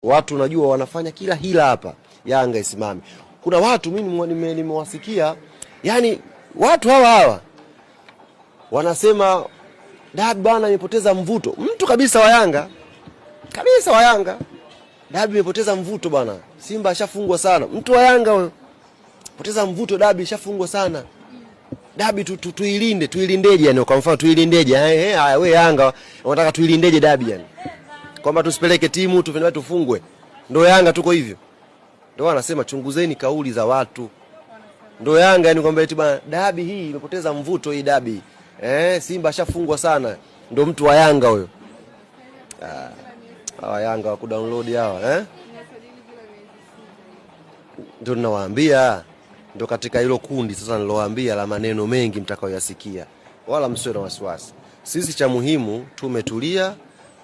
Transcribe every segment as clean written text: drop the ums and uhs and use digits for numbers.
Watu unajua wanafanya kila hila hapa Yanga isimame. Kuna watu mimi nimewasikia, yani watu hawa wanasema dabi bwana imepoteza mvuto. Mtu kabisa wa Yanga. Kabisa wa Yanga. Dabi imepoteza mvuto bwana. Simba ashafungwa sana. Mtu wa Yanga wewe. Poteza mvuto, dabi ishafungwa sana. Dabi tuilindeje yani, kwa mfano tuilindeje? Haya wewe Yanga unataka tuilindeje dabi yani? Kwamba tusipeleke timu tufungwe. Ndio Yanga tuko hivyo. Ndio wanasema chunguzeni kauli za watu. Ndio Yanga yani kwamba eti bwana dabi hii imepoteza mvuto hii dabi. Simba ashafungwa sana. Ndio mtu wa Yanga huyo. Hawa Yanga wa kudownload hawa Ndio ninawaambia. Ndio katika hilo kundi sasa nilowaambia la maneno mengi mtakaoyasikia. Wala msiwe na wasiwasi. Sisi cha muhimu tumetulia,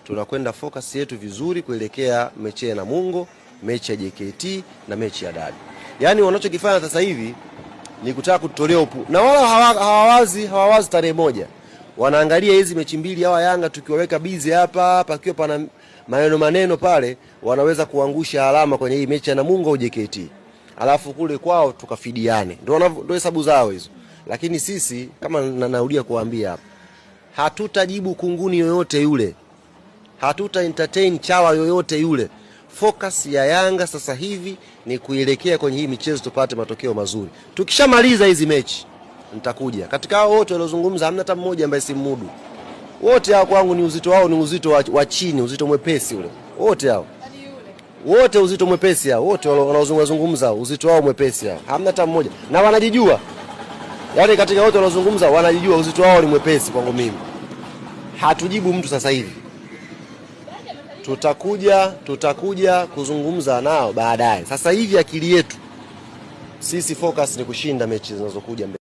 tunakwenda focus yetu vizuri kuelekea mechi ya Namungo, mechi ya JKT na mechi ya dabi. Yaani wanachokifanya sasa hivi ni kutaka kutolea upu. Na wala hawawazi tarehe moja. Wanaangalia hizi mechi mbili hawa Yanga tukiwaweka busy hapa pakiwa pana maneno pale, wanaweza kuangusha alama kwenye hii mechi ya Namungo au JKT. Alafu kule kwao tukafidiane. Ndio hesabu zao hizo. Lakini sisi kama narudia kuambia hapa, hatutajibu kunguni yoyote yule. Hatuta entertain chawa yoyote yule. Focus ya Yanga sasa hivi ni kuelekea kwenye hii michezo tupate matokeo mazuri. Tukishamaliza hizi mechi nitakuja. Katika hao wote waliozungumza hamna hata mmoja ambaye si mudu. Wote hao kwangu ni uzito wao ni uzito wa chini, uzito mwepesi ule. Wote hao. Wote uzito mwepesi hao. Wote wanaozungumza uzito wao mwepesi hao. Hamna hata mmoja. Na wanajijua. Yaani katika wote wanaozungumza wanajijua uzito wao ni mwepesi kwangu mimi. Hatujibu mtu sasa hivi. Tutakuja kuzungumza nao baadaye. Sasa hivi akili yetu sisi focus ni kushinda mechi zinazokuja mbele.